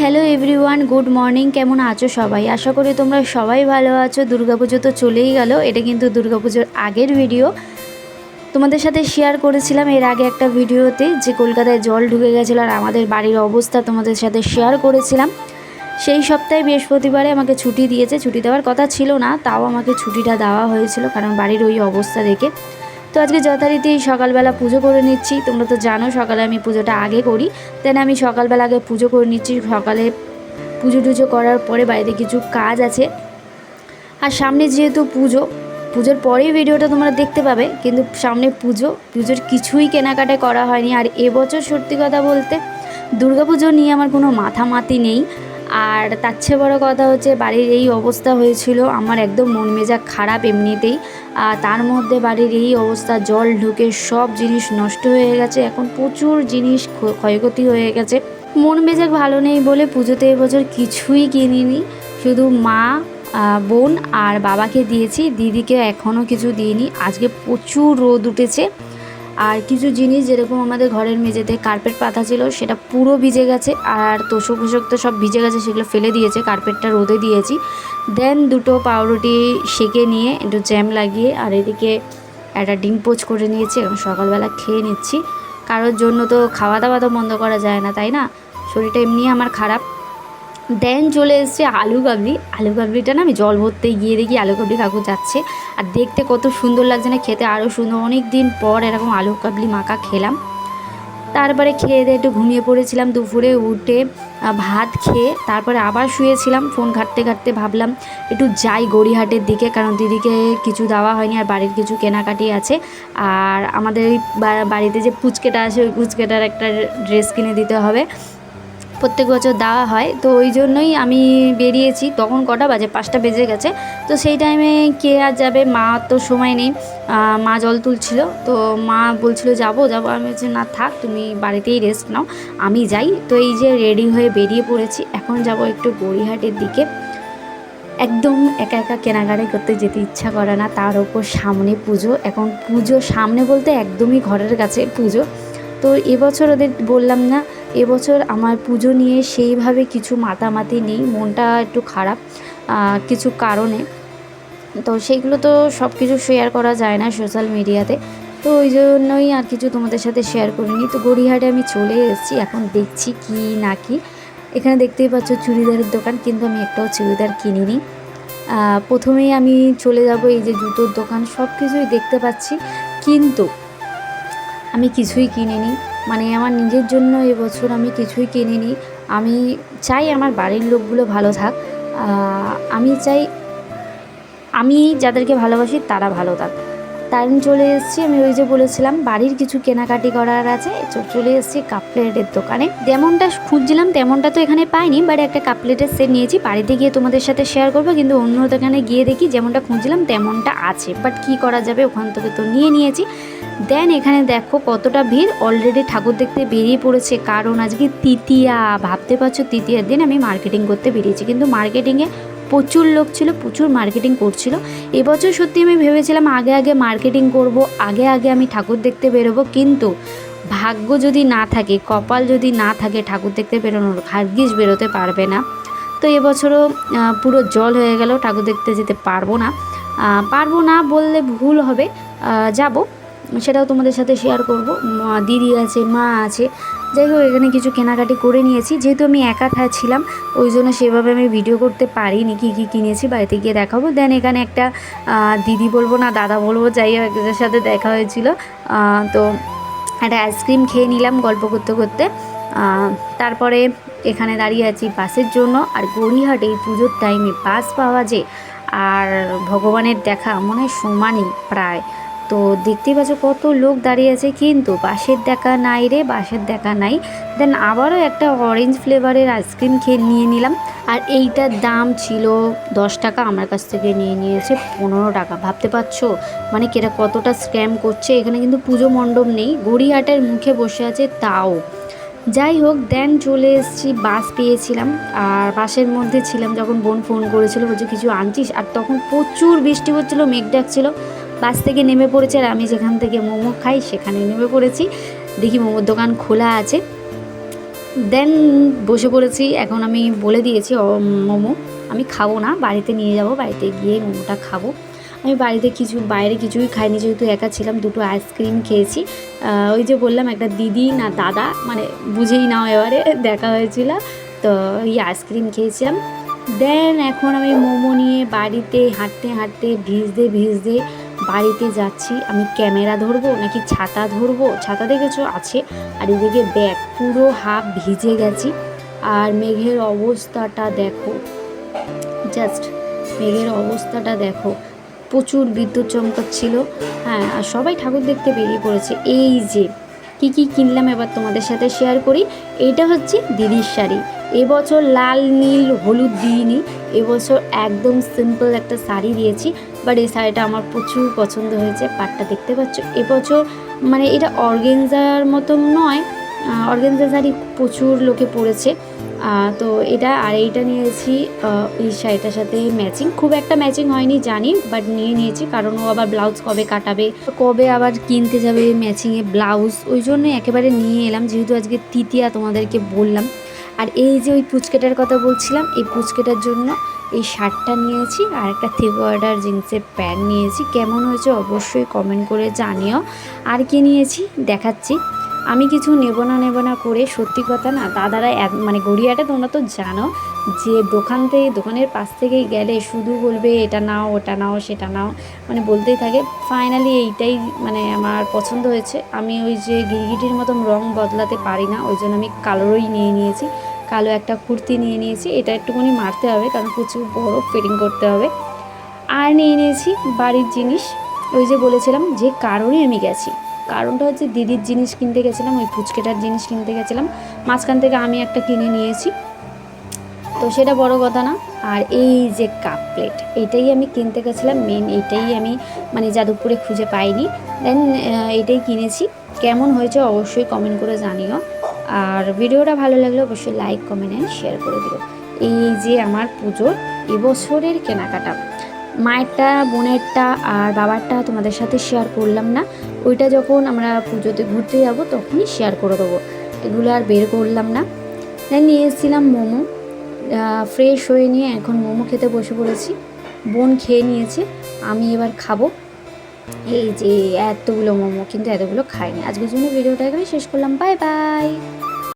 Hello everyone, good morning. কেমন আছো সবাই? আশা করি তোমরা সবাই ভালো আছো। দুর্গাপুজো তো চলেই গেল। এটা কিন্তু দুর্গাপুজোর আগের ভিডিও। তোমাদের সাথে শেয়ার করেছিলাম এর আগে একটা ভিডিওতে যে কলকাতায় জল ঢুকে গেছিলো আর আমাদের বাড়ির অবস্থা তোমাদের সাথে শেয়ার করেছিলাম। সেই সপ্তাহে বৃহস্পতিবারে আমাকে ছুটি দিয়েছে। ছুটি দেওয়ার কথা ছিল না, তাও আমাকে ছুটিটা দেওয়া হয়েছিল কারণ বাড়ির ওই অবস্থা দেখে। তো আজকে যথারীতি সকালবেলা পুজো করে নিচ্ছি। তোমরা তো জানো সকালে আমি পুজোটা আগে করি, দেন আমি সকালবেলা আগে পুজো করে নিচ্ছি। সকালে পুজো টুজো করার পরে বাড়িতে কিছু কাজ আছে, আর সামনে যেহেতু পুজোর পরেই ভিডিওটা তোমরা দেখতে পাবে, কিন্তু সামনে পুজোর কিছুই কেনাকাটা করা হয়নি। আর এবছর সত্যি কথা বলতে দুর্গাপুজো নিয়ে আমার কোনো মাথামাতি নেই। আর তার চেয়ে বড়ো কথা হচ্ছে বাড়ির এই অবস্থা হয়েছিল, আমার একদম মন মেজাজ খারাপ এমনিতেই। তার মধ্যে বাড়ির এই অবস্থা, জল ঢুকে সব জিনিস নষ্ট হয়ে গেছে। এখন প্রচুর জিনিস ক্ষয়ক্ষতি হয়ে গেছে। মন মেজাজ ভালো নেই বলে পুজোতে এবছর কিছুই কিনিনি। শুধু মা, বোন আর বাবাকে দিয়েছি, দিদিকে এখনও কিছু দিইনি। আজকে প্রচুর রোদ উঠেছে, আর কিছু জিনিস যেরকম আমাদের ঘরের মেঝেতে কার্পেট পাতা ছিল সেটা পুরো ভিজে গেছে, আর তোষক ফোষক তো সব ভিজে গেছে, সেগুলো ফেলে দিয়েছে। কার্পেটটা রোদে দিয়েছি। দেন দুটো পাউরুটি সেঁকে নিয়ে একটু জ্যাম লাগিয়ে আর এদিকে একটা ডিম পোচ করে নিয়েছি। এখন সকালবেলা খেয়ে নিচ্ছি। কারোর জন্য তো খাওয়া দাওয়া তো বন্ধ করা যায় না, তাই না? শরীরটা এমনি আমার খারাপ। দেন চলে এসছে আলু কাবলিটা না, আমি জল ভরতে গিয়ে দেখি আলু কাবলি কাকু যাচ্ছে, আর দেখতে কত সুন্দর লাগছে না, খেতে আরও সুন্দর। অনেক দিন পর এরকম আলু কাবলি মাখা খেলাম। তারপরে খেয়ে দিয়ে একটু ঘুমিয়ে পড়েছিলাম। দুপুরে উঠে ভাত খেয়ে তারপরে আবার শুয়েছিলাম। ফোন ঘাঁটতে ঘাঁটতে ভাবলাম একটু যাই গড়িয়াহাটের দিকে, কারণ দিদিকে কিছু দেওয়া হয়নি আর বাড়ির কিছু কেনাকাটি আছে। আর আমাদের ওই বাড়িতে যে পুচকেটা আছে, ওই পুচকেটার একটা ড্রেস কিনে দিতে হবে, প্রত্যেক বছর দেওয়া হয়। তো ওই জন্যই আমি বেরিয়েছি। তখন কটা বাজে? 5টা বেজে গেছে। তো সেই টাইমে কে আর যাবে, মা তো সময় নেই। মা জল তুলছিল, তো মা বলছিল যাবো। আমি বলছি না থাক, তুমি বাড়িতেই রেস্ট নাও, আমি যাই। তো এই যে রেডি হয়ে বেরিয়ে পড়েছি। এখন যাব একটু গড়িয়াহাটের দিকে। একদম একা একা কেনাকাটা করতে যেতে ইচ্ছা করে না, তার ওপর সামনে পুজো। এখন পুজো সামনে বলতে একদমই ঘরের কাছে পুজো। তো এবছর ওদের বললাম না, এবছর আমার পুজো নিয়ে সেইভাবে কিছু মাতামাতি নেই, মনটা একটু খারাপ কিছু কারণে। তো সেইগুলো তো সব কিছু শেয়ার করা যায় না সোশ্যাল মিডিয়াতে, তো ওই জন্যই আর কিছু তোমাদের সাথে শেয়ার করিনি। তো গড়িয়াহাটে আমি চলে এসেছি, এখন দেখছি কি না কি। এখানে দেখতেই পাচ্ছ চুড়িদারের দোকান, কিন্তু আমি একটাও চুড়িদার কিনিনি। প্রথমেই আমি চলে যাব এই যে জুতোর দোকান, সব কিছুই দেখতে পাচ্ছি, কিন্তু আমি কিছুই কিনিনি। মানে আমার নিজের জন্য এবছর আমি কিছুই কিনিনি। আমি চাই আমার বাড়ির লোকগুলো ভালো থাক। আমি চাই আমি যাদেরকে ভালোবাসি তারা ভালো থাক। তাই চলে এসেছি। আমি ওই যে বলেছিলাম বাড়ির কিছু কেনাকাটি করার আছে, চলে এসেছি কাপ প্লেটের দোকানে। যেমনটা খুঁজছিলাম তেমনটা তো এখানে পাইনি, বাট একটা কাপ প্লেটের সেট নিয়েছি। বাড়িতে গিয়ে তোমাদের সাথে শেয়ার করবো, কিন্তু অন্য দোকানে গিয়ে দেখি যেমনটা খুঁজছিলাম তেমনটা আছে, বাট কী করা যাবে, ওখান থেকে তো নিয়েছি। দেন এখানে দেখো কতটা ভিড়, অলরেডি ঠাকুর দেখতে বেরিয়ে পড়েছে, কারণ আজকে তৃতীয়া। ভাবতে পারছো তৃতীয়ার দিন আমি মার্কেটিং করতে বেরিয়েছি, কিন্তু মার্কেটিংয়ে প্রচুর লোক ছিল, প্রচুর মার্কেটিং করছিল। এবছর সত্যি আমি ভেবেছিলাম আগে মার্কেটিং করব, আগে আমি ঠাকুর দেখতে বেরোবো, কিন্তু ভাগ্য যদি না থাকে, কপাল যদি না থাকে ঠাকুর দেখতে বেরোনোর, ভাগ্যিস বেরোতে পারবে না। তো এবছরও পুরো জল হয়ে গেল, ঠাকুর দেখতে যেতে পারবো না বললে ভুল হবে। যাব, সেটাও তোমাদের সাথে শেয়ার করব। দিদি আছে, মা আছে, যাই হোক এখানে কিছু কেনাকাটি করে নিয়েছি। যেহেতু আমি একা ছিলাম, ওই জন্য সেভাবে আমি ভিডিও করতে পারিনি কী কিনেছি, বাড়িতে গিয়ে দেখাবো। দেন এখানে একটা দিদি বলবো না দাদা বলবো, যাই হোক একজনের সাথে দেখা হয়েছিল। তো একটা আইসক্রিম খেয়ে নিলাম গল্প করতে করতে। তারপরে এখানে দাঁড়িয়ে আছি বাসের জন্য। আর গড়িয়াহাটে এই পুজোর টাইমে বাস পাওয়া যায় আর ভগবানের দেখা মনে হয় সমানই প্রায়। তো দেখতেই পাচ্ছ কত লোক দাঁড়িয়ে আছে, কিন্তু বাসের দেখা নাই রে, বাসের দেখা নাই। দেন আবারও একটা অরেঞ্জ ফ্লেভারের আইসক্রিম নিয়ে নিলাম, আর এইটার দাম ছিল 10 টাকা, আমার কাছ থেকে নিয়েছে 15 টাকা। ভাবতে পারছো মানে কেরা কতটা স্ক্যাম করছে। এখানে কিন্তু পুজো মণ্ডপ নেই, গড়িয়াহাটের মুখে বসে আছে তাও। যাই হোক, দেন চলে এসেছি, বাস পেয়েছিলাম। আর বাসের মধ্যে ছিলাম যখন বোন ফোন করেছিল, বলছে কিছু আনছিস, আর তখন প্রচুর বৃষ্টি হচ্ছিলো, মেঘ ডাকছিল। বাস থেকে নেমে পড়েছে, আর আমি যেখান থেকে মোমো খাই সেখানে নেমে পড়েছি। দেখি মোমোর দোকান খোলা আছে। দেন বসে পড়েছি। এখন আমি বলে দিয়েছি মোমো আমি খাবো না, বাড়িতে নিয়ে যাব, বাড়িতে গিয়ে মোমোটা খাবো। আমি বাড়িতে বাইরে কিছুই খাইনি, যেহেতু একা ছিলাম। দুটো আইসক্রিম খেয়েছি। ওই যে বললাম একটা দিদি না দাদা, মানে বুঝেই নাও এবারে, দেখা হয়েছিল, তো এই আইসক্রিম খেয়েছিলাম। দেন এখন আমি মোমো নিয়ে বাড়িতে হাঁটতে হাঁটতে ভিজতে ভিজতে বাড়িতে যাচ্ছি। আমি ক্যামেরা ধরবো নাকি ছাতা ধরবো, ছাতা দেখেছো আছে, আর এদিকে ব্যাগ, পুরো হাফ ভিজে গেছি। আর মেঘের অবস্থাটা দেখো, জাস্ট মেঘের অবস্থাটা দেখো, প্রচুর বিদ্যুৎ চমকাচ্ছিল। হ্যাঁ, আর সবাই ঠাকুর দেখতে বেরিয়ে পড়েছে। এই যে কি কি কিনলাম এবার তোমাদের সাথে শেয়ার করি। এইটা হচ্ছে দিদির শাড়ি। এবছর লাল নীল হলুদ দিইনি, এবছর একদম সিম্পল একটা শাড়ি দিয়েছি। বাট এই শাড়িটা আমার প্রচুর পছন্দ হয়েছে। পাটটা দেখতে পাচ্ছ, এবছর মানে এটা অর্গেনজার মতন নয়, অর্গেনজা শাড়ি প্রচুর লোকে পরেছে, তো এটা আর এইটা নিয়েছি এই শাড়িটার সাথে ম্যাচিং। খুব একটা ম্যাচিং হয়নি জানি, বাট নিয়েছি, কারণ ও আবার ব্লাউজ কবে কাটাবে, কবে আবার কিনতে যাবে ম্যাচিংয়ে ব্লাউজ, ওই জন্য একেবারে নিয়ে এলাম, যেহেতু আজকে তৃতীয়া তোমাদেরকে বললাম। আর এই যে ওই পুচকেটার কথা বলছিলাম, এই পুচকেটার জন্য এই শার্টটা নিয়েছি, আর একটা থ্রি কোয়ার্টার জিন্সের প্যান্ট নিয়েছি। কেমন হয়েছে অবশ্যই কমেন্ট করে জানিও। আর কি নিয়েছি দেখাচ্ছি। আমি কিছু নেব না করে, সত্যি কথা না দাদারা মানে গড়িয়াটা তোমরা তো জানো যে দোকানের পাশ থেকে গেলে শুধু বলবে এটা নাও ওটা নাও সেটা নাও, মানে বলতেই থাকে। ফাইনালি এইটাই মানে আমার পছন্দ হয়েছে। আমি ওই যে গিরগিটির মতন রং বদলাতে পারি না, ওই জন্য আমি কালোরই নিয়েছি। কালো একটা কুর্তি নিয়েছি, এটা একটুখানি মারতে হবে কারণ প্রচুর বড় ফিটিং করতে হবে। আর নিয়েছি বাড়ির জিনিস। ওই যে বলেছিলাম যে কারণে আমি গেছি, কারণটা হচ্ছে দিদির জিনিস কিনতে গেছিলাম, ওই পুচকেটার জিনিস কিনতে গেছিলাম। মাঝখান থেকে আমি একটা কিনে নিয়েছি, তো সেটা বড় কথা না। আর এই যে কাপ প্লেট, এইটাই আমি কিনতে গেছিলাম মেন, এইটাই আমি মানে যাদবপুরে খুঁজে পাইনি। দেন এইটাই কিনেছি। কেমন হয়েছে অবশ্যই কমেন্ট করে জানিও। আর ভিডিওটা ভালো লাগলে অবশ্যই লাইক কমেন্ট অ্যান্ড শেয়ার করে দিও। এই যে আমার পুজোর এবছরের কেনাকাটা, মায়েরটা বোনেরটা আর বাবারটা তোমাদের সাথে শেয়ার করলাম না, ওইটা যখন আমরা পুজোতে ঘুরতে যাব তখনই শেয়ার করে দেবো, এগুলো আর বের করলাম না। দেন নিয়ে এসেছিলাম মোমো, ফ্রেশ হয়ে নিয়ে এখন মোমো খেতে বসে পড়েছি। বোন খেয়ে নিয়েছে, আমি এবার খাবো। এই যে এতগুলো মোমো, কিন্তু এতগুলো খাইনি। আজকের জন্য ভিডিওটা এখানে শেষ করলাম। Bye bye.